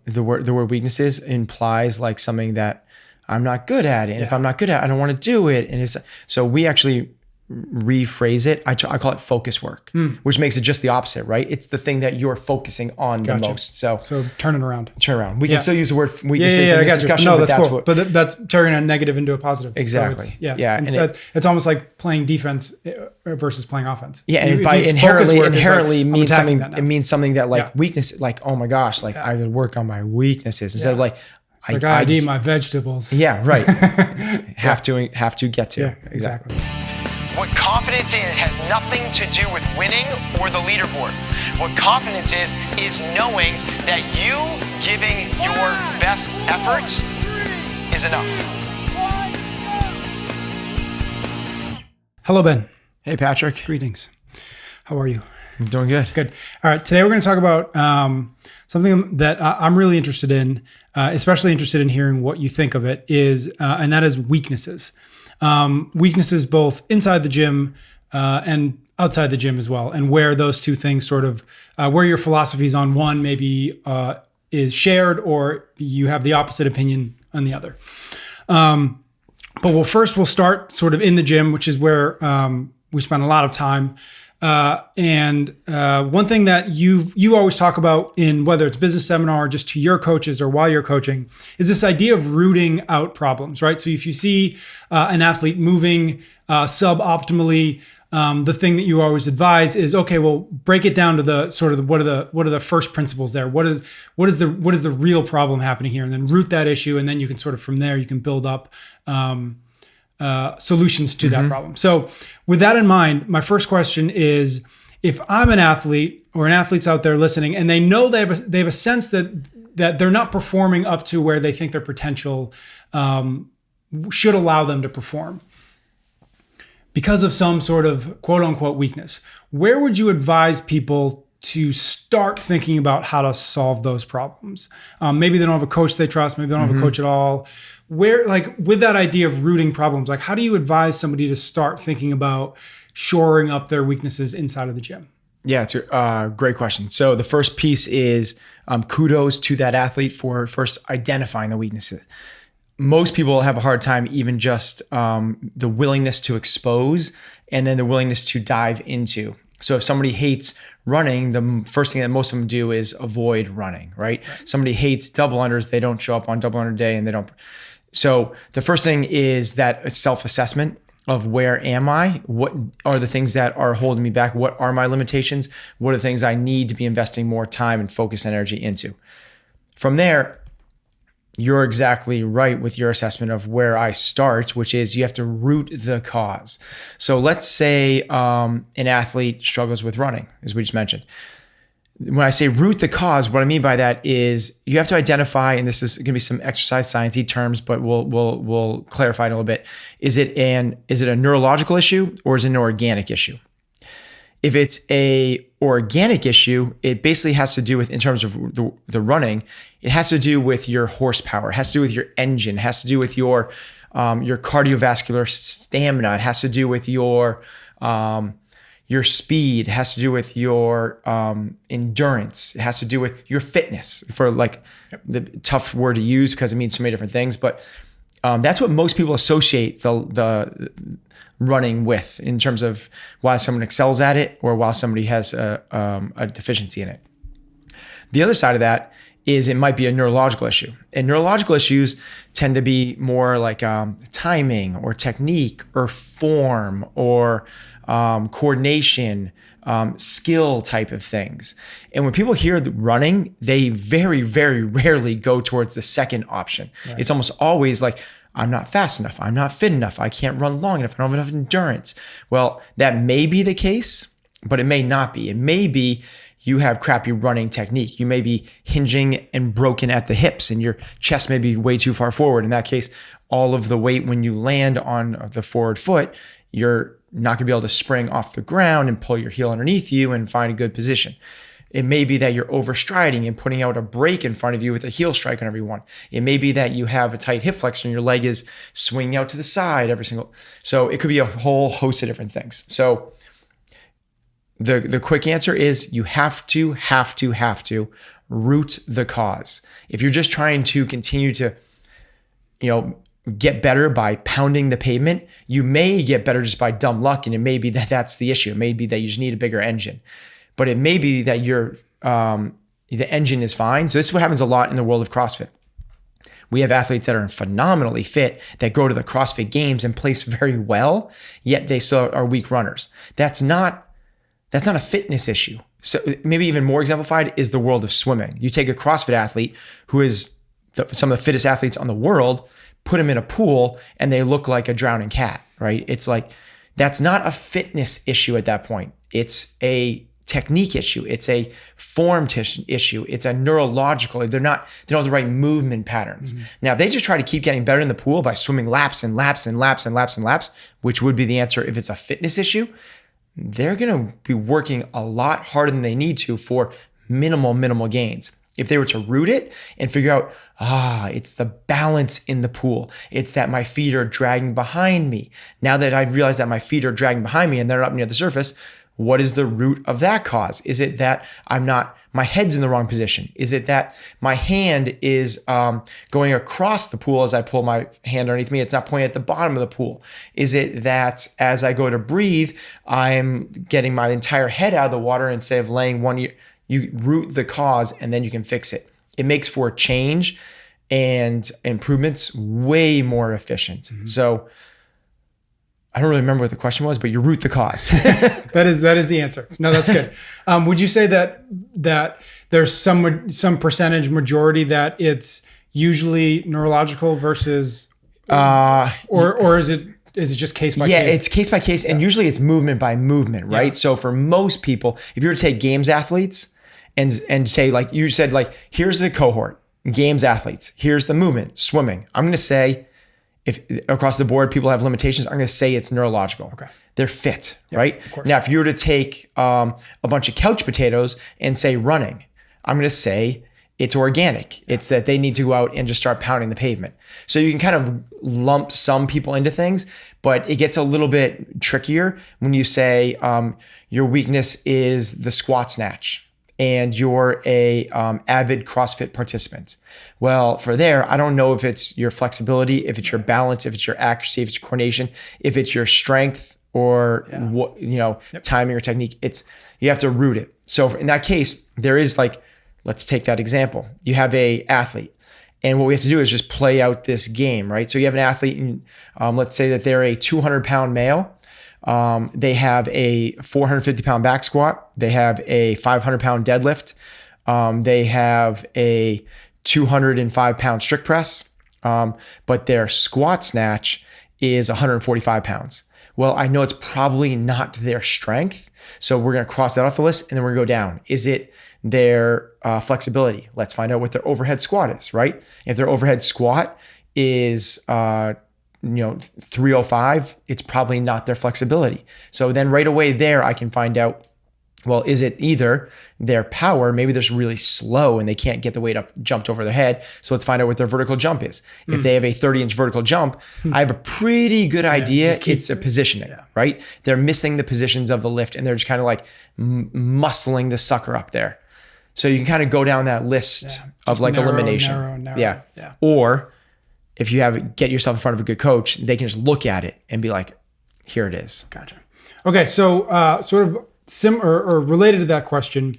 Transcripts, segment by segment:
the word weaknesses implies like something that I'm not good at it. And if I'm not good at it, I don't want to do it. And so we actually rephrase it. I call it focus work, which makes it just the opposite, right? It's the thing that you're focusing on the most. So turn it around. We can still use the word weaknesses in this discussion. No, that's cool. But that's turning a negative into a positive. Exactly. So it's almost like playing defense versus playing offense. Yeah, and by inherently means something. It means something that like weakness, like, oh my gosh, like I would work on my weaknesses instead of like, I need my vegetables. Yeah, right. have to get to. Yeah, exactly. What confidence has nothing to do with winning or the leaderboard. What confidence is knowing that you giving your best effort is enough. Hello, Ben. Hey, Patrick. Greetings. How are you? I'm doing good. Good. All right. Today we're going to talk about something that I'm really interested in, especially interested in hearing what you think of it, and that is weaknesses. Weaknesses both inside the gym and outside the gym as well, and where those two things sort of, where your philosophies on one maybe is shared, or you have the opposite opinion on the other. But we'll start sort of in the gym, which is where we spend a lot of time. And one thing that you always talk about in whether it's business seminar or just to your coaches or while you're coaching is this idea of rooting out problems, right? So if you see an athlete moving suboptimally, the thing that you always advise is, okay, well, break it down to the sort of what are the first principles there? What is the real problem happening here? And then root that issue, and then you can sort of from there you can build up solutions to that problem. So with that in mind, my first question is, if I'm an athlete or an athlete's out there listening and they know they have a sense that they're not performing up to where they think their potential should allow them to perform because of some sort of quote unquote weakness, where would you advise people to start thinking about how to solve those problems? Maybe they don't have a coach they trust. Maybe they don't have a coach at all. Where, like, with that idea of rooting problems, like, how do you advise somebody to start thinking about shoring up their weaknesses inside of the gym? Yeah, it's a great question. So the first piece is kudos to that athlete for first identifying the weaknesses. Most people have a hard time even just the willingness to expose and then the willingness to dive into. So if somebody hates running, the first thing that most of them do is avoid running, right? Somebody hates double unders, they don't show up on double under day and they don't. So the first thing is that self-assessment of where am I? What are the things that are holding me back? What are my limitations? What are the things I need to be investing more time and focus and energy into? From there, you're exactly right with your assessment of where I start, which is you have to root the cause. So let's say an athlete struggles with running, as we just mentioned. When I say root the cause, what I mean by that is you have to identify, and this is going to be some exercise sciencey terms, but we'll clarify it a little bit. Is it a neurological issue or is it an organic issue? If it's a organic issue, it basically has to do with, in terms of the running, it has to do with your horsepower. It has to do with your engine. It has to do with your cardiovascular stamina. It has to do with your speed. It has to do with your endurance. It has to do with your fitness, for like the tough word to use because it means so many different things. But that's what most people associate the running with in terms of why someone excels at it or why somebody has a deficiency in it. The other side of that is it might be a neurological issue. And neurological issues tend to be more like timing or technique or form or coordination, skill type of things. And when people hear the running, they very, very rarely go towards the second option. Right. It's almost always like, I'm not fast enough. I'm not fit enough. I can't run long enough. I don't have enough endurance. Well, that may be the case, but it may not be. It may be you have crappy running technique. You may be hinging and broken at the hips and your chest may be way too far forward. In that case, all of the weight when you land on the forward foot, you're not gonna be able to spring off the ground and pull your heel underneath you and find a good position. It may be that you're overstriding and putting out a break in front of you with a heel strike on every one. It may be that you have a tight hip flexor and your leg is swinging out to the side every single. So it could be a whole host of different things. So the quick answer is you have to root the cause. If you're just trying to continue to, get better by pounding the pavement, you may get better just by dumb luck, and it may be that that's the issue. It may be that you just need a bigger engine, but it may be that the engine is fine. So this is what happens a lot in the world of CrossFit. We have athletes that are phenomenally fit that go to the CrossFit Games and place very well, yet they still are weak runners. That's not a fitness issue. So maybe even more exemplified is the world of swimming. You take a CrossFit athlete who is some of the fittest athletes on the world, put them in a pool, and they look like a drowning cat, right? It's like, that's not a fitness issue at that point. It's a technique issue. It's a form issue. It's a neurological. They don't have the right movement patterns. Mm-hmm. Now, if they just try to keep getting better in the pool by swimming laps and laps and laps and laps and laps, which would be the answer if it's a fitness issue, they're going to be working a lot harder than they need to for minimal gains. If they were to root it and figure out, it's the balance in the pool. It's that my feet are dragging behind me. Now that I've realized that my feet are dragging behind me and they're up near the surface, what is the root of that cause? Is it that my head's in the wrong position? Is it that my hand is going across the pool as I pull my hand underneath me? It's not pointing at the bottom of the pool. Is it that as I go to breathe, I'm getting my entire head out of the water instead of laying one? You root the cause and then you can fix it. It makes for change and improvements way more efficient. Mm-hmm. So I don't really remember what the question was, but you root the cause. That is the answer. No, that's good. Would you say that there's some percentage majority that it's usually neurological versus, or is it just case by case? Yeah, it's case by case, and usually it's movement by movement, right? Yeah. So for most people, if you were to take games athletes and say, like you said, like, here's the cohort, games athletes, here's the movement, swimming. I'm going to say, if across the board people have limitations, I'm going to say it's neurological. Okay. They're fit, right? Of course. Now, if you were to take a bunch of couch potatoes and say running, I'm going to say it's organic. Yeah. It's that they need to go out and just start pounding the pavement. So you can kind of lump some people into things, but it gets a little bit trickier when you say your weakness is the squat snatch and you're a avid CrossFit participant. Well, for there, I don't know if it's your flexibility, if it's your balance, if it's your accuracy, if it's your coordination, if it's your strength or timing or technique. You have to root it. So in that case, there is let's take that example. You have a athlete, and what we have to do is just play out this game, right? So you have an athlete, and let's say that they're a 200-pound male. They have a 450-pound back squat. They have a 500-pound deadlift. They have a 205-pound strict press, but their squat snatch is 145 pounds. Well, I know it's probably not their strength, so we're going to cross that off the list, and then we're going to go down. Is it their flexibility? Let's find out what their overhead squat is, right? If their overhead squat is 305, it's probably not their flexibility. So then right away there, I can find out, well, is it either their power? Maybe they're really slow and they can't get the weight up jumped over their head. So let's find out what their vertical jump is. If they have a 30-inch vertical jump, I have a pretty good idea it's a positioning, right? They're missing the positions of the lift and they're just kind of like muscling the sucker up there. So you can kind of go down that list of elimination. Narrow. Or if you get yourself in front of a good coach, they can just look at it and be like, here it is. Gotcha. Okay. So sort of or related to that question,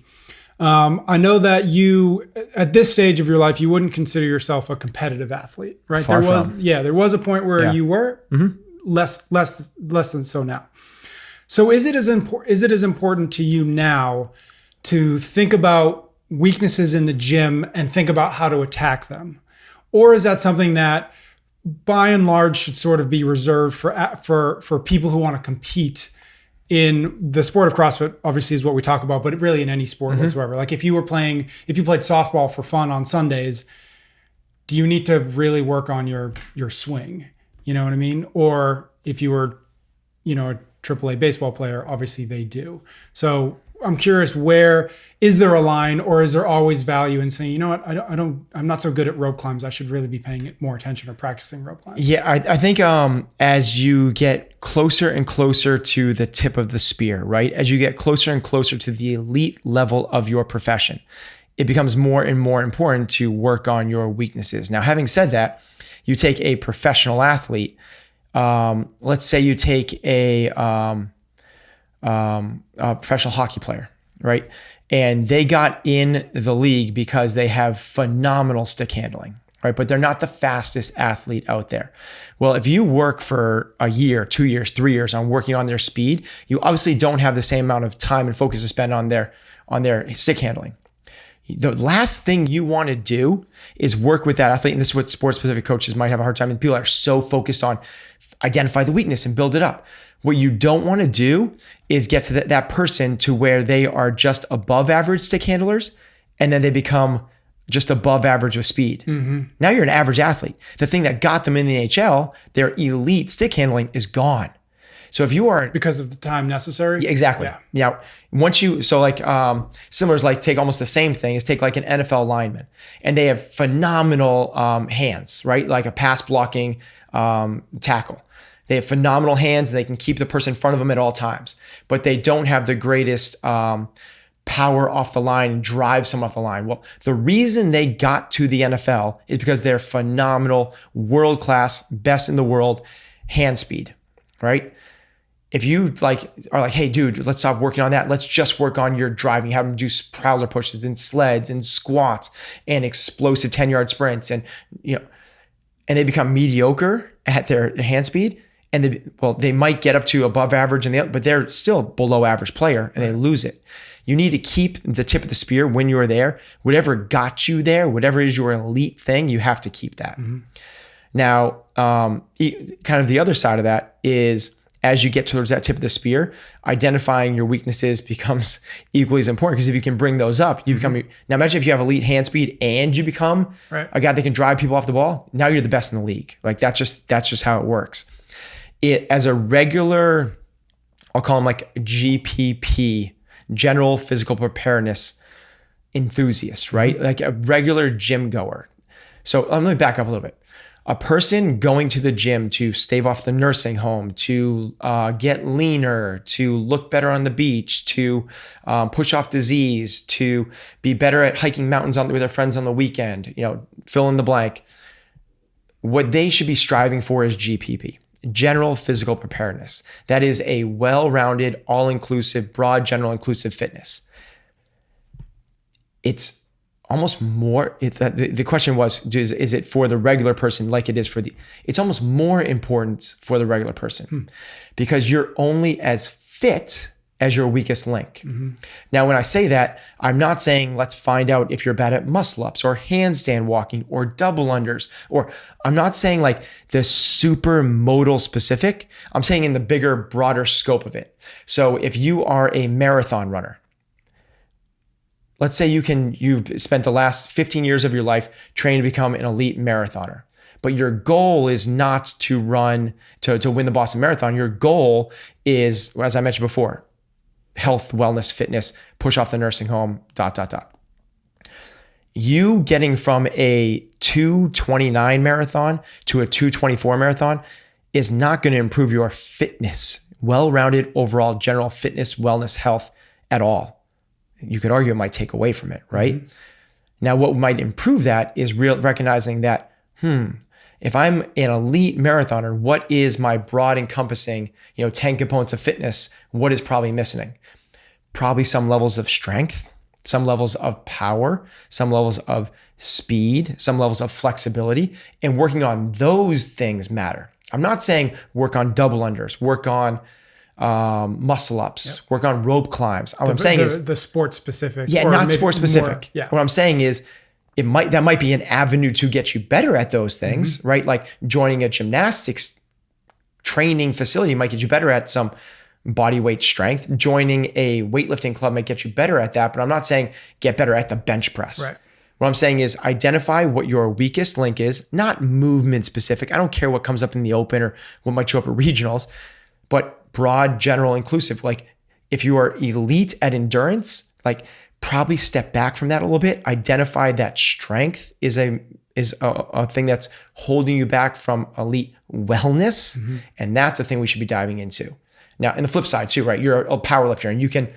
I know that you, at this stage of your life, you wouldn't consider yourself a competitive athlete, right? There was a point where you were less than so now. So is it as important to you now to think about weaknesses in the gym and think about how to attack them? Or is that something that by and large should sort of be reserved for people who want to compete in the sport of CrossFit? Obviously is what we talk about, but really in any sport whatsoever. Like if you played softball for fun on Sundays, do you need to really work on your swing? You know what I mean? Or if you were, a AAA baseball player, obviously they do. So I'm curious, where is there a line, or is there always value in saying, you know what, I'm not so good at rope climbs, I should really be paying more attention or practicing rope climbs? Yeah, I think as you get closer and closer to the tip of the spear, right? As you get closer and closer to the elite level of your profession, it becomes more and more important to work on your weaknesses. Now, having said that, you take a professional athlete. Let's say you take a professional hockey player, right? And they got in the league because they have phenomenal stick handling, right? But they're not the fastest athlete out there. Well, if you work for a year, 2 years, 3 years on working on their speed, you obviously don't have the same amount of time and focus to spend on their stick handling. The last thing you want to do is work with that athlete. And this is what sports specific coaches might have a hard time. And people are so focused on identify the weakness and build it up. What you don't want to do is get to that person to where they are just above average stick handlers, and then they become just above average with speed. Mm-hmm. Now you're an average athlete. The thing that got them in the NHL, their elite stick handling, is gone. So if you are, because of the time necessary. Yeah, exactly. Yeah. Once you, so like similar is like take almost the same thing is take like an NFL lineman, and they have phenomenal hands, right? Like a pass blocking tackle. They have phenomenal hands. They can keep the person in front of them at all times, but they don't have the greatest power off the line and drive someone off the line. Well, the reason they got to the NFL is because they're phenomenal, world-class, best in the world hand speed, right? If you are like, hey, dude, let's stop working on that. Let's just work on your driving. Have them do prowler pushes and sleds and squats and explosive 10-yard sprints, and and they become mediocre at their hand speed. And they might get up to above average, but they're still below average player, and they lose it. You need to keep the tip of the spear when you're there. Whatever got you there, whatever is your elite thing, you have to keep that. Mm-hmm. Now, kind of the other side of that is, as you get towards that tip of the spear, identifying your weaknesses becomes equally as important, because if you can bring those up, you become. Now imagine if you have elite hand speed and you become a guy that can drive people off the ball. Now you're the best in the league. Like that's just how it works. It as a regular, I'll call them like GPP, general physical preparedness enthusiast, right? Like a regular gym goer. So let me back up a little bit. A person going to the gym to stave off the nursing home, to get leaner, to look better on the beach, to push off disease, to be better at hiking mountains with their friends on the weekend, fill in the blank. What they should be striving for is GPP. General physical preparedness. That is a well-rounded, all-inclusive, broad, general inclusive fitness. It's almost more, the question was, is it for the regular person like it is for it's almost more important for the regular person because you're only as fit as your weakest link. Mm-hmm. Now, when I say that, I'm not saying let's find out if you're bad at muscle ups or handstand walking or double unders, or I'm not saying like the super modal specific. I'm saying in the bigger, broader scope of it. So if you are a marathon runner, let's say you've spent the last 15 years of your life training to become an elite marathoner, but your goal is not to run to win the Boston Marathon. Your goal is, as I mentioned before, health, wellness, fitness, push off the nursing home, ... You getting from a 2:29 marathon to a 2:24 marathon is not going to improve your fitness, well-rounded overall general fitness, wellness, health at all. You could argue it might take away from it, right? Mm-hmm. Now, what might improve that is recognizing that, if I'm an elite marathoner, what is my broad encompassing, 10 components of fitness? What is probably missing? Probably some levels of strength, some levels of power, some levels of speed, some levels of flexibility, and working on those things matter. I'm not saying work on double unders, work on muscle ups, work on rope climbs. What I'm saying is the sport specific. Yeah, not sport specific. What I'm saying is that might be an avenue to get you better at those things, right? Like joining a gymnastics training facility might get you better at some body weight strength. Joining a weightlifting club might get you better at that, but I'm not saying get better at the bench press. Right. What I'm saying is identify what your weakest link is, not movement specific. I don't care what comes up in the open or what might show up at regionals, but broad, general, inclusive. Like If you are elite at endurance, like probably step back from that a little bit. Identify that strength is a thing that's holding you back from elite wellness. And that's a thing we should be diving into. Now, and the flip side too, right? You're a power lifter and you can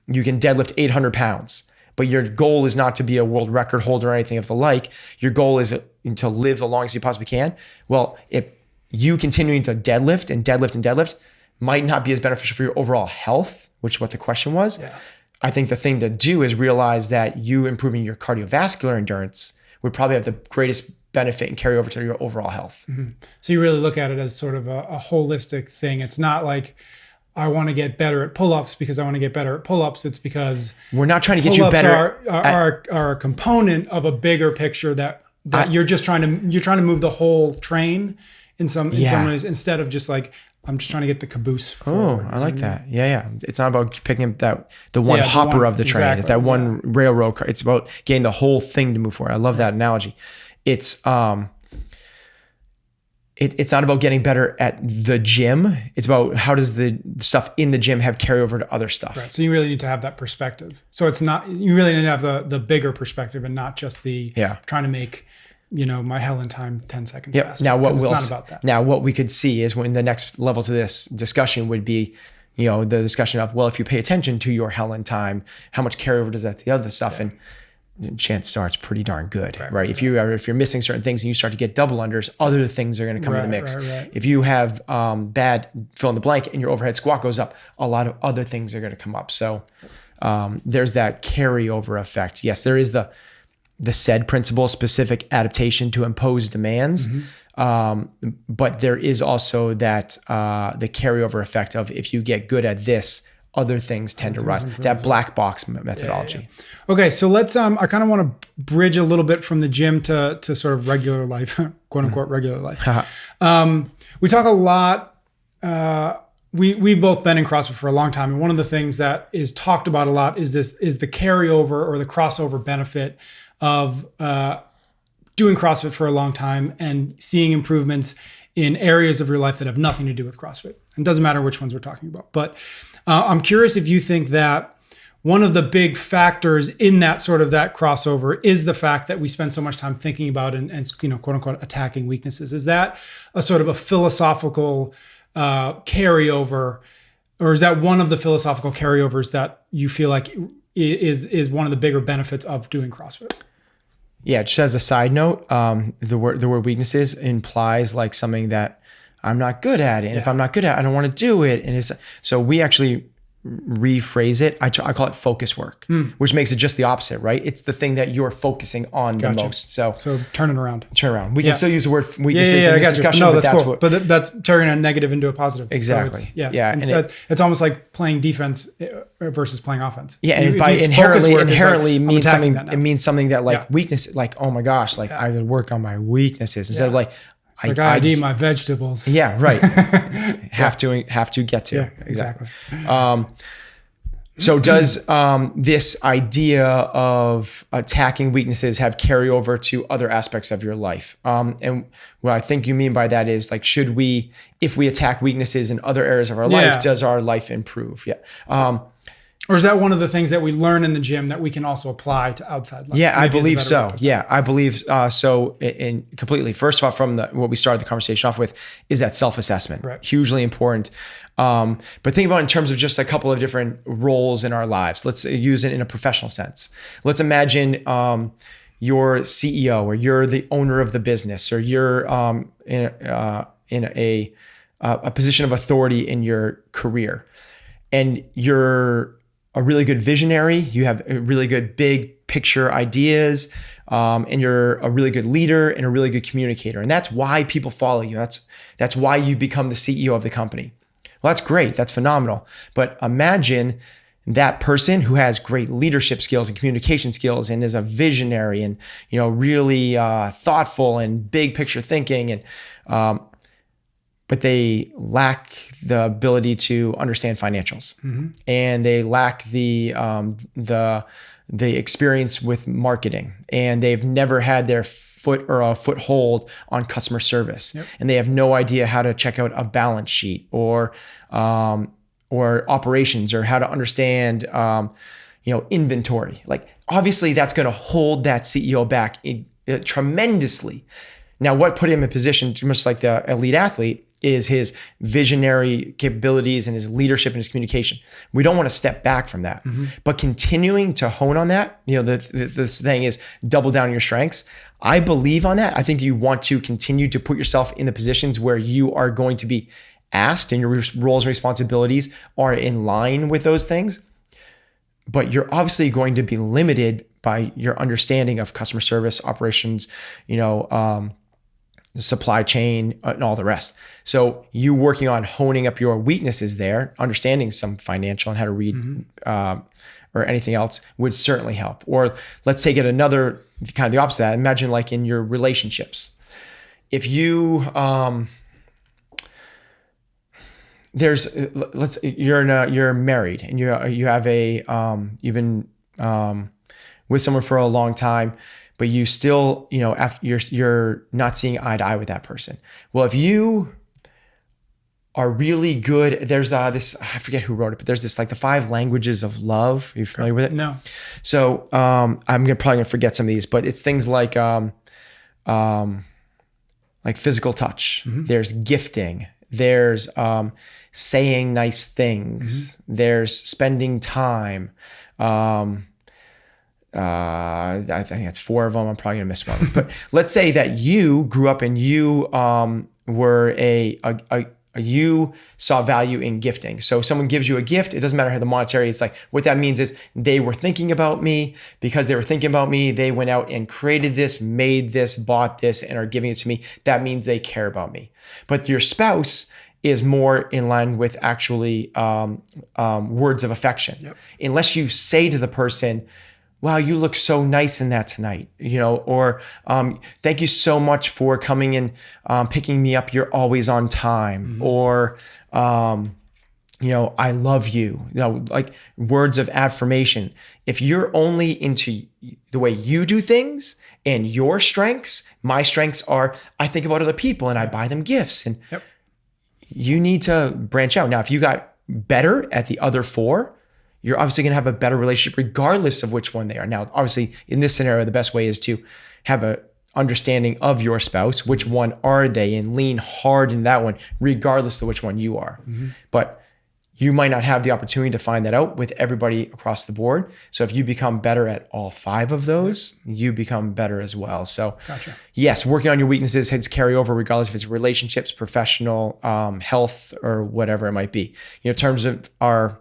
deadlift 800 pounds, but your goal is not to be a world record holder or anything of the like. Your goal is to live the longest you possibly can. Well, if you continuing to deadlift and deadlift and deadlift might not be as beneficial for your overall health, which is what the question was. Yeah. I think the thing to do is realize that you improving your cardiovascular endurance would probably have the greatest benefit and carry over to your overall health. So you really look at it as sort of a holistic thing. It's not like I want to get better at pull-ups because I want to get better at pull-ups. It's because we're not trying to get you better. Are a component of a bigger picture that you're just trying to move the whole train in some ways, instead of just like, I'm just trying to get the caboose forward. I like that. Yeah. It's not about picking up the one hopper of the train, exactly, that one railroad car. It's about getting the whole thing to move forward. I love that analogy. It's it's not about getting better at the gym. It's about how does the stuff in the gym have carryover to other stuff. Right. So you really need to have that perspective. So it's not, you really need to have the bigger perspective and not just the trying to make, my Helen time 10 seconds faster. Now it's not about that. Now what we could see is when the next level to this discussion would be, the discussion of, well, if you pay attention to your Helen time, how much carryover does that to the other stuff? And chances are it's pretty darn good, right? If you're missing certain things and you start to get double unders, other things are going to come in the mix. If you have bad fill in the blank and your overhead squat goes up, a lot of other things are going to come up. So there's that carryover effect. Yes, there is the SAID principle, specific adaptation to impose demands. But there is also that the carryover effect of if you get good at this, other things tend to rise. That black box methodology. Okay, so let's. I kind of want to bridge a little bit from the gym to sort of regular life, quote unquote regular life. We talk a lot. We've both been in CrossFit for a long time, and one of the things that is talked about a lot is the carryover or the crossover benefit of doing CrossFit for a long time and seeing improvements in areas of your life that have nothing to do with CrossFit. It doesn't matter which ones we're talking about, but I'm curious if you think that one of the big factors in that sort of that crossover is the fact that we spend so much time thinking about and quote unquote attacking weaknesses. Is that a sort of a philosophical carryover, or is that one of the philosophical carryovers that you feel like is one of the bigger benefits of doing CrossFit? Yeah, just as a side note, the word weaknesses implies like something that I'm not good at it. And if I'm not good at it, I don't want to do it. And so we actually rephrase it. I call it focus work, which makes it just the opposite, right? It's the thing that you're focusing on the most. So turn it around. We can still use the word weaknesses in this discussion. No, that's cool. But that's turning a negative into a positive. Exactly. So it's almost like playing defense versus playing offense. Yeah, and by inherently means something. It means something that like weakness, like, oh my gosh, like I would work on my weaknesses instead of like, it's I eat my vegetables. Yeah, right. have to get to. Yeah, exactly. So does this idea of attacking weaknesses have carryover to other aspects of your life? And what I think you mean by that is like, should we, if we attack weaknesses in other areas of our life, does our life improve? Yeah. Or is that one of the things that we learn in the gym that we can also apply to outside life? Yeah, I believe so. Yeah, I believe so. In completely. First of all, from what we started the conversation off with is that self-assessment. Right. Hugely important. But think about it in terms of just a couple of different roles in our lives. Let's use it in a professional sense. Let's imagine you're CEO or you're the owner of the business, or you're in a position of authority in your career, and you're a really good visionary. You have a really good big picture ideas, and you're a really good leader and a really good communicator. And that's why people follow you. That's why you become the CEO of the company. Well, that's great. That's phenomenal. But imagine that person who has great leadership skills and communication skills and is a visionary and, really thoughtful and big picture thinking, and but they lack the ability to understand financials, and they lack the experience with marketing, and they've never had their foothold on customer service, and they have no idea how to check out a balance sheet or or operations, or how to understand, inventory. Like, obviously that's going to hold that CEO back tremendously. Now, what put him in position, much like the elite athlete, is his visionary capabilities and his leadership and his communication. We don't want to step back from that, but continuing to hone on that. This thing is double down on your strengths. I believe on that. I think you want to continue to put yourself in the positions where you are going to be asked and your roles and responsibilities are in line with those things. But you're obviously going to be limited by your understanding of customer service, operations, the supply chain, and all the rest. So you working on honing up your weaknesses there, understanding some financial and how to read or anything else would certainly help. Or let's take it another kind of the opposite of that. Imagine like in your relationships. If you you're married and you have you've been with someone for a long time, but you still, after you're not seeing eye to eye with that person. Well, if you are really good, there's this, I forget who wrote it, but there's this like the 5 languages of love. Are you familiar with it? No. So I'm probably gonna forget some of these, but it's things like physical touch. There's gifting. There's saying nice things. There's spending time. I think that's 4 of them. I'm probably gonna miss one. But let's say that you grew up and you were you saw value in gifting. So someone gives you a gift. It doesn't matter how the monetary. It's like what that means is they were thinking about me. Because they were thinking about me, they went out and created this, made this, bought this, and are giving it to me. That means they care about me. But your spouse is more in line with actually words of affection. Yep. Unless you say to the person, wow, you look so nice in that tonight, or thank you so much for coming and picking me up. You're always on time, or I love you. Like words of affirmation. If you're only into the way you do things and your strengths, my strengths are I think about other people and I buy them gifts, and you need to branch out. Now, if you got better at the other 4, you're obviously going to have a better relationship regardless of which one they are. Now, obviously, in this scenario, the best way is to have a understanding of your spouse. Which one are they? And lean hard in that one, regardless of which one you are. But you might not have the opportunity to find that out with everybody across the board. So if you become better at all 5 of those, you become better as well. So yes, working on your weaknesses has carry over regardless if it's relationships, professional, health, or whatever it might be. In terms of our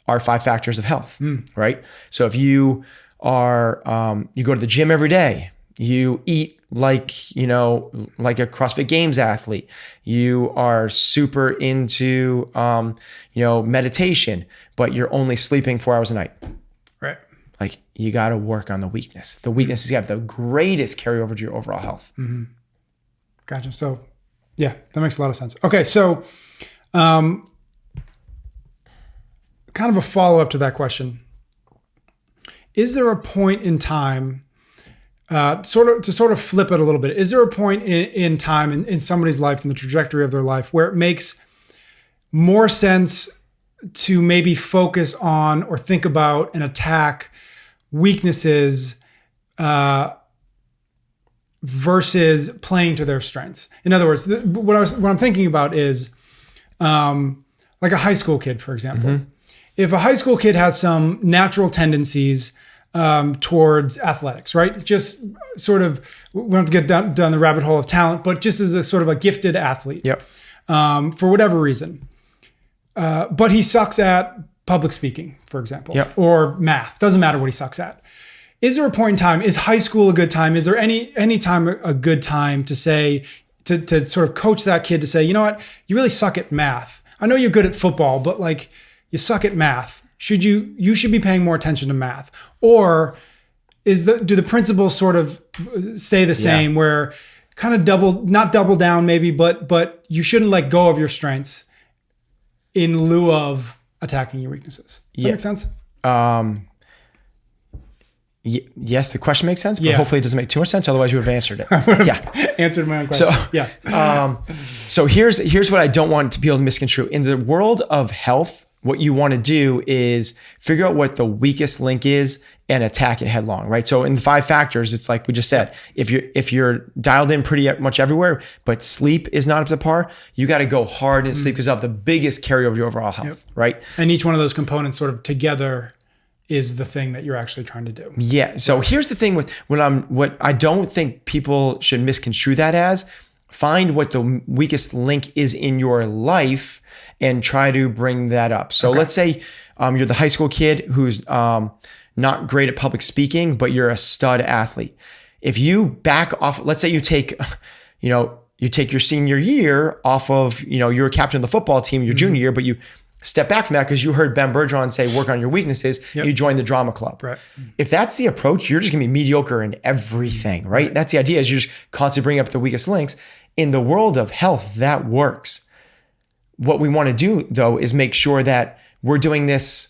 5 factors of health, right? So if you are, you go to the gym every day, you eat like a CrossFit Games athlete, you are super into, meditation, but you're only sleeping 4 hours a night. Right. Like you got to work on the weakness. The weaknesses have the greatest carryover to your overall health. Gotcha. So yeah, that makes a lot of sense. Okay. So, kind of a follow-up to that question. Is there a point in time, sort of flip it a little bit, is there a point in time in somebody's life, in the trajectory of their life, where it makes more sense to maybe focus on or think about and attack weaknesses versus playing to their strengths? In other words, what I'm thinking about is like a high school kid, for example. If a high school kid has some natural tendencies towards athletics, right? Just sort of, we don't have to get down the rabbit hole of talent, but just as a sort of a gifted athlete, for whatever reason. But he sucks at public speaking, for example, or math. Doesn't matter what he sucks at. Is there a point in time? Is high school a good time? Is there any time a good time to say, to sort of coach that kid to say, you know what, you really suck at math. I know you're good at football, but like, you suck at math. You should be paying more attention to math? Or do the principles sort of stay the same, where kind of not double down maybe, but you shouldn't let go of your strengths in lieu of attacking your weaknesses? Does that make sense? Yes, the question makes sense, but hopefully it doesn't make too much sense. Otherwise you would have answered it. Answered my own question. So, yes. So here's what I don't want to be able to misconstrue. In the world of health, what you want to do is figure out what the weakest link is and attack it headlong, right? So in the 5 factors, it's like we just said, if you're dialed in pretty much everywhere, but sleep is not up to par, you got to go hard in sleep because of the biggest carryover of your overall health, right? And each one of those components sort of together is the thing that you're actually trying to do. Yeah. So here's the thing with what I don't think people should misconstrue that as. Find what the weakest link is in your life and try to bring that up. So let's say you're the high school kid who's not great at public speaking, but you're a stud athlete. If you back off, let's say you take your senior year off of, you're a captain of the football team your junior year, but you step back from that because you heard Ben Bergeron say, work on your weaknesses. You join the drama club. Right. If that's the approach, you're just gonna be mediocre in everything, right? That's the idea, is you're just constantly bringing up the weakest links. In the world of health, that works. What we want to do, though, is make sure that we're doing this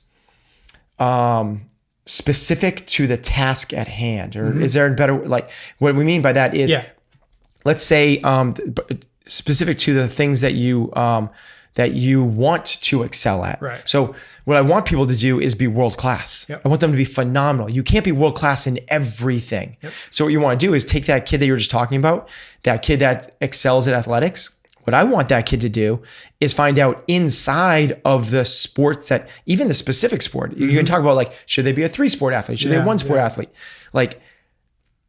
specific to the task at hand. Or is there a better, like, what we mean by that is, let's say specific to the things that you want to excel at. Right. So what I want people to do is be world-class. I want them to be phenomenal. You can't be world-class in everything. So what you want to do is take that kid that you were just talking about, that kid that excels at athletics. What I want that kid to do is find out inside of the sports, that even the specific sport, you can talk about, like, should they be a 3-sport athlete? Should they be a 1-sport athlete? Like,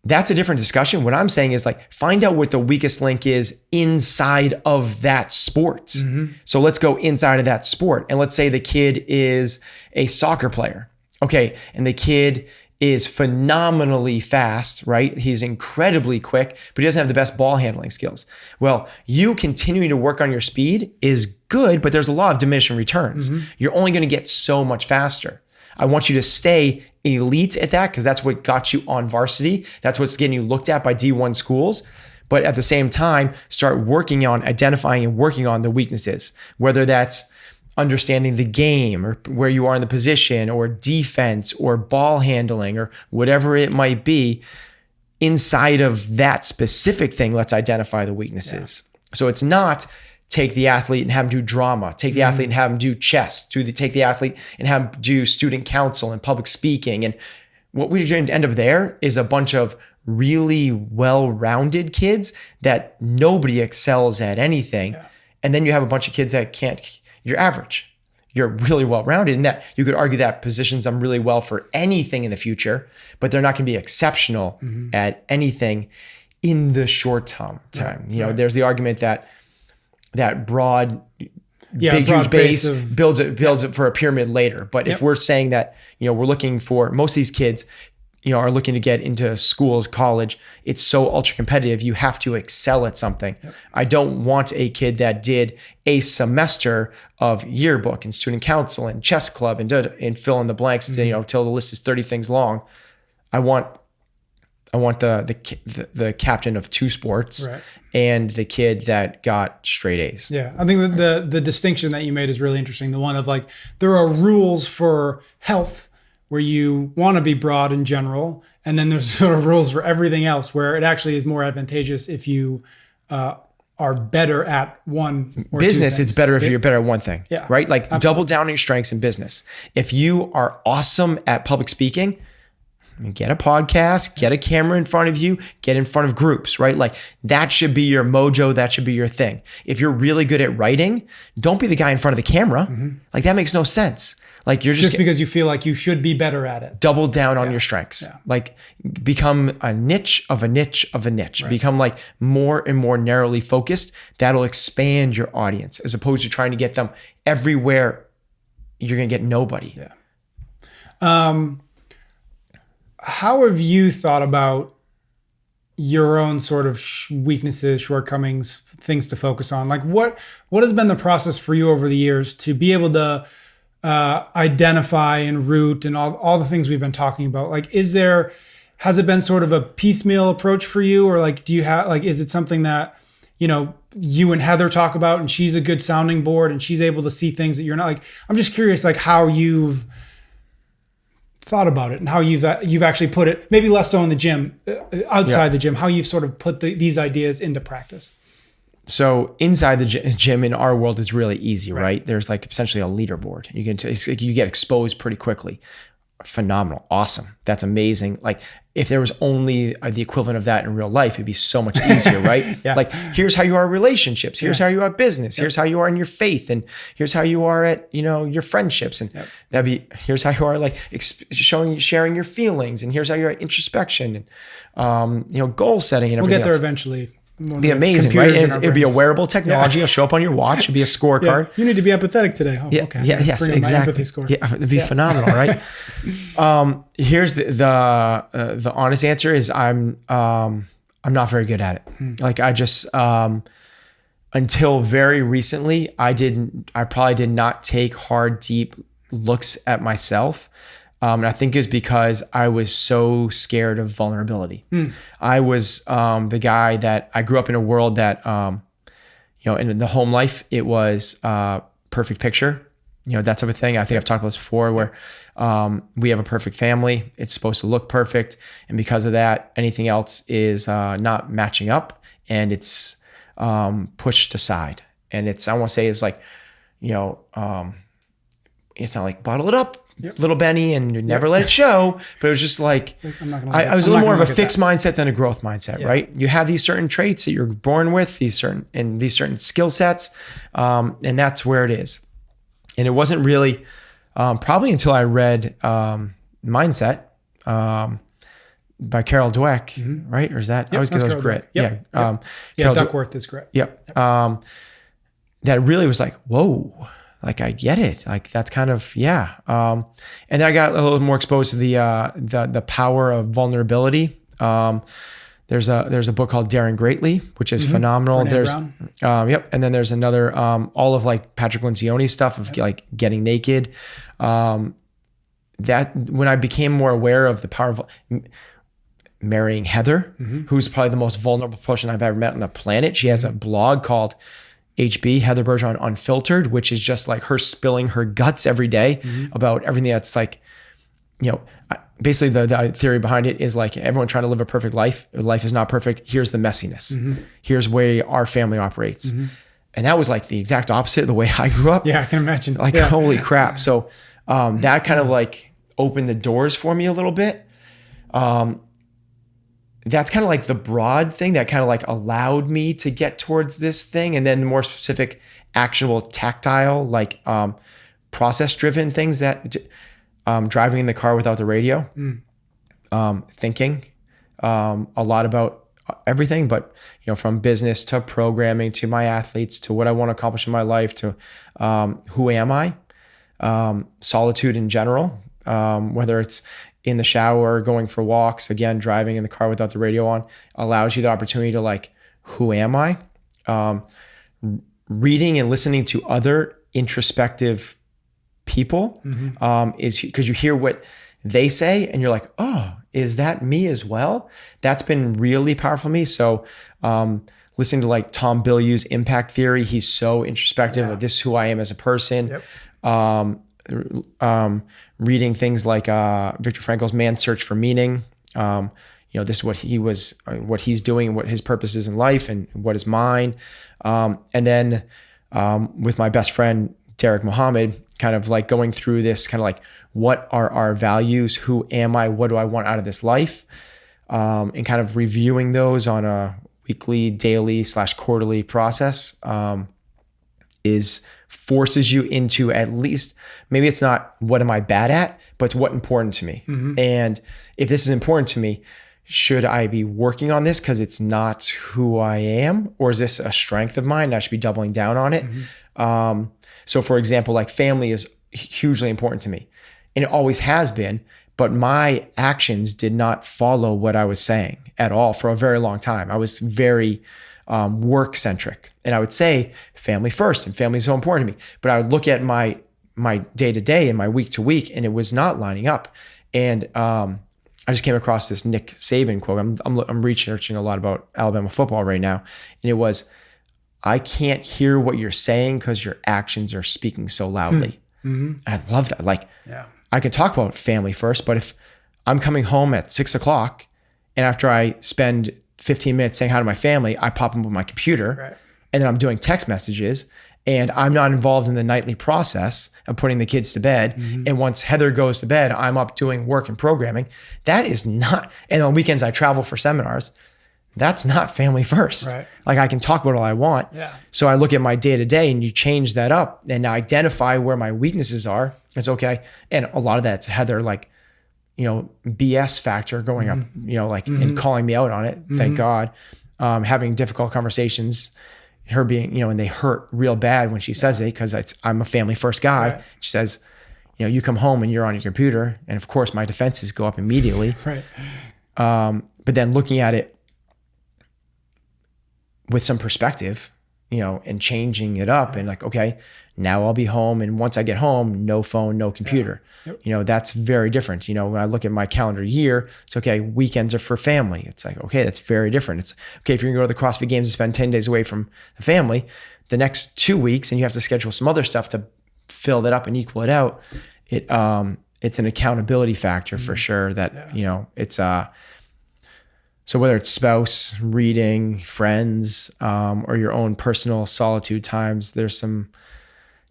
that's a different discussion. What I'm saying is, like, find out what the weakest link is inside of that sport. So let's go inside of that sport. And let's say the kid is a soccer player. Okay. And the kid is phenomenally fast, right? He's incredibly quick, but he doesn't have the best ball handling skills. Well, you continuing to work on your speed is good, but there's a law of diminishing returns. You're only going to get so much faster. I want you to stay elite at that because that's what got you on varsity. That's what's getting you looked at by D1 schools. But at the same time, start working on identifying and working on the weaknesses, whether that's understanding the game or where you are in the position or defense or ball handling or whatever it might be. Inside of that specific thing, let's identify the weaknesses. So it's not take the athlete and have him do drama, take the athlete and have him do chess, take the athlete and have him do student council and public speaking. And what we're going to end up there is a bunch of really well-rounded kids that nobody excels at anything. And then you have a bunch of kids that you're average. You're really well-rounded, and that you could argue that positions them really well for anything in the future, but they're not going to be exceptional at anything in the short time. There's the argument that broad, big, huge base builds it for a pyramid later. But if we're saying that, we're looking for, most of these kids, are looking to get into schools, college, it's so ultra competitive. You have to excel at something. I don't want a kid that did a semester of yearbook and student council and chess club and fill in the blanks till the list is 30 things long. I want the captain of 2 sports and the kid that got straight A's. Yeah, I think that the distinction that you made is really interesting. The one of, like, there are rules for health where you want to be broad in general, and then there's sort of rules for everything else where it actually is more advantageous if you are better at one or business. 2 things. It's better if you're better at one thing, right? Like, absolutely. Double down on your strengths in business. If you are awesome at public speaking, get a podcast, get a camera in front of you, get in front of groups, right? Like, that should be your mojo. That should be your thing. If you're really good at writing, don't be the guy in front of the camera. Like, that makes no sense. Like, you're just because you feel like you should be better at it. Double down on your strengths. Like, become a niche of a niche of a niche. Become, like, more and more narrowly focused. That'll expand your audience as opposed to trying to get them everywhere. You're going to get nobody. How have you thought about your own sort of weaknesses, shortcomings, things to focus on? Like, what has been the process for you over the years to be able to identify and root and all the things we've been talking about? Like, has it been sort of a piecemeal approach for you, or like, do you have, like, is it something that, you and Heather talk about and she's a good sounding board and she's able to see things that you're not? Like, I'm just curious, like, how you've thought about it and how you've actually put it, maybe less so in the gym, outside the gym, how you've sort of put these ideas into practice. So inside the gym in our world is really easy, right? There's like essentially a leaderboard. You get exposed pretty quickly. Phenomenal. Awesome. That's amazing. Like if there was only the equivalent of that in real life, it'd be so much easier, right? Like here's how you are in relationships. Here's how you are at business. Here's how you are in your faith. And here's how you are at, your friendships. And here's how you are like sharing your feelings. And here's how you're at introspection and, goal setting and everything. We'll get there eventually. It'd be amazing, right? It'd be a wearable technology. It'll show up on your watch. It'd be a scorecard. You need to be empathetic today. Oh, okay. Yes, bring exactly. My empathy score. Yeah, it'd be phenomenal, right? Here's the honest answer is I'm not very good at it. Like I just until very recently, I probably did not take hard, deep looks at myself. And I think it's because I was so scared of vulnerability. I was the guy that I grew up in a world that, in the home life, it was perfect picture, that type of thing. I think I've talked about this before where we have a perfect family. It's supposed to look perfect. And because of that, anything else is not matching up and it's pushed aside. And I want to say it's like, it's not like bottle it up. Little Benny and you never let it show, but it was just like, I was a little more of a fixed mindset than a growth mindset, right? You have these certain traits that you're born with, these certain skill sets, and that's where it is. And it wasn't really, probably until I read Mindset by Carol Dweck, right? Or is that, I always get those Grit. Duckworth is Grit. That really was like, whoa. Like I get it. Like that's kind of and then I got a little more exposed to the power of vulnerability. There's a book called Daring Greatly, which is phenomenal. Brene Brown. And then there's another all of like Patrick Lencioni's stuff of like getting naked. That when I became more aware of the power of marrying Heather, who's probably the most vulnerable person I've ever met on the planet. She has a blog called HB, Heather Bergeron Unfiltered, which is just like her spilling her guts every day about everything that's like, basically the theory behind it is like everyone trying to live a perfect life. Life is not perfect. Here's the messiness. Here's where our family operates. And that was like the exact opposite of the way I grew up. Yeah, I can imagine. Like, holy crap. So that kind of like opened the doors for me a little bit. That's kind of like the broad thing that kind of like allowed me to get towards this thing. And then the more specific, actionable, tactile, like process-driven things that driving in the car without the radio, thinking a lot about everything, but from business to programming to my athletes to what I want to accomplish in my life to who am I, solitude in general, whether it's in the shower, going for walks, again, driving in the car without the radio on, allows you the opportunity to like, who am I? Reading and listening to other introspective people is because you hear what they say and you're like, oh, is that me as well? That's been really powerful for me. So listening to like Tom Bilyeu's impact theory, he's so introspective. Like, this is who I am as a person. Reading things like Viktor Frankl's Man's Search for Meaning. This is what he's doing, what his purpose is in life, and what is mine. And then with my best friend Derek Muhammad, kind of like going through this, kind of like, what are our values? Who am I? What do I want out of this life? And kind of reviewing those on a weekly, daily / quarterly process forces you into at least, maybe it's not what am I bad at, but it's what's important to me. And if this is important to me, should I be working on this because it's not who I am? Or is this a strength of mine? I should be doubling down on it. So for example, like family is hugely important to me and it always has been, but my actions did not follow what I was saying at all for a very long time. I was very work centric. And I would say family first and family is so important to me. But I would look at my day to day and my week to week and it was not lining up. And I just came across this Nick Saban quote. I'm researching a lot about Alabama football right now. And it was, I can't hear what you're saying because your actions are speaking so loudly. I love that. Like, I can talk about family first, but if I'm coming home at 6 o'clock and after I spend 15 minutes saying hi to my family, I pop up on my computer. and then I'm doing text messages, and I'm not involved in the nightly process of putting the kids to bed. And once Heather goes to bed, I'm up doing work and programming. That is not, and on weekends I travel for seminars. That's not family first. Right. Like I can talk about all I want. Yeah. So I look at my day to day, and you change that up and identify where my weaknesses are. It's okay. And a lot of that's Heather, like, BS factor going up, and calling me out on it. Thank God. Having difficult conversations, her being, and they hurt real bad when she says it, because I'm a family first guy. Right. She says, you come home and you're on your computer. And of course my defenses go up immediately. Right. But then looking at it with some perspective, and changing it up and like, okay, now I'll be home. And once I get home, no phone, no computer. Yep. That's very different. When I look at my calendar year, it's okay. Weekends are for family. It's like, okay, that's very different. It's okay. If you're gonna go to the CrossFit Games and spend 10 days away from the family, the next 2 weeks, and you have to schedule some other stuff to fill that up and equal it out. It's an accountability factor for sure that, it's, so whether it's spouse, reading, friends, or your own personal solitude times, there's some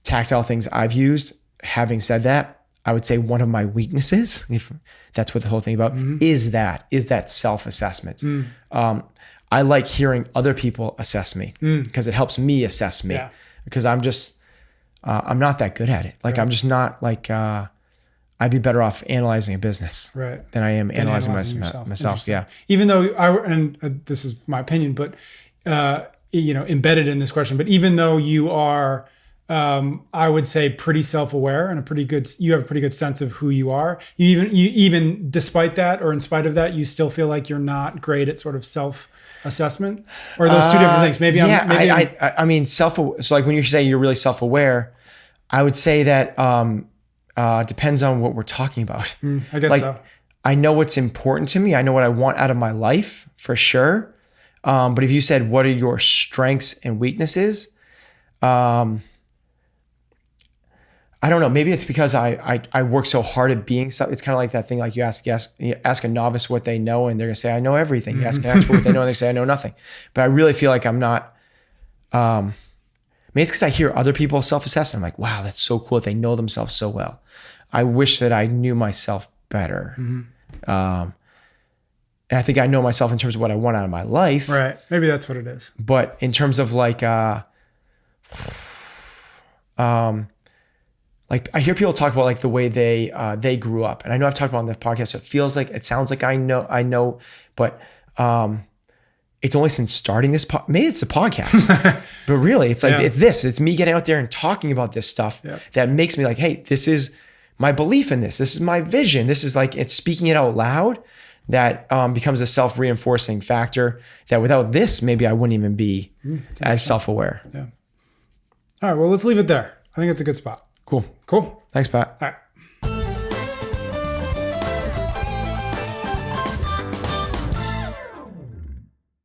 tactile things I've used. Having said that, I would say one of my weaknesses, if that's what the whole thing about, is that self-assessment. I like hearing other people assess me because it helps me assess me, because I'm just, I'm not that good at it. Like, I'm just not like, I'd be better off analyzing a business than I am analyzing myself. Yeah. Even though this is my opinion, but, embedded in this question, but even though you are, I would say pretty self-aware and you have a pretty good sense of who you are. You even despite that, or in spite of that, you still feel like you're not great at sort of self-assessment, or are those two different things? I mean, so like when you say you're really self-aware, I would say that, depends on what we're talking about. I guess so. I know what's important to me. I know what I want out of my life for sure. But if you said, what are your strengths and weaknesses? I don't know. Maybe it's because I work so hard at being something. It's kind of like that thing, like you ask a novice what they know, and they're gonna say, I know everything. You ask an expert what they know, and they say, I know nothing. But I really feel like I'm not, maybe it's because I hear other people self-assess, and I'm like, wow, that's so cool that they know themselves so well. I wish that I knew myself better. And I think I know myself in terms of what I want out of my life. Right. Maybe that's what it is. But in terms of like I hear people talk about like the way they grew up. And I know I've talked about on the podcast, so it sounds like I know, but it's only since starting this, maybe it's the podcast, but really it's like, it's me getting out there and talking about this stuff that makes me like, hey, this is my belief in this. This is my vision. This is like, it's speaking it out loud that becomes a self-reinforcing factor that without this, maybe I wouldn't even be as self-aware. Yeah. All right. Well, let's leave it there. I think it's a good spot. Cool. Cool. Thanks, Pat. All right.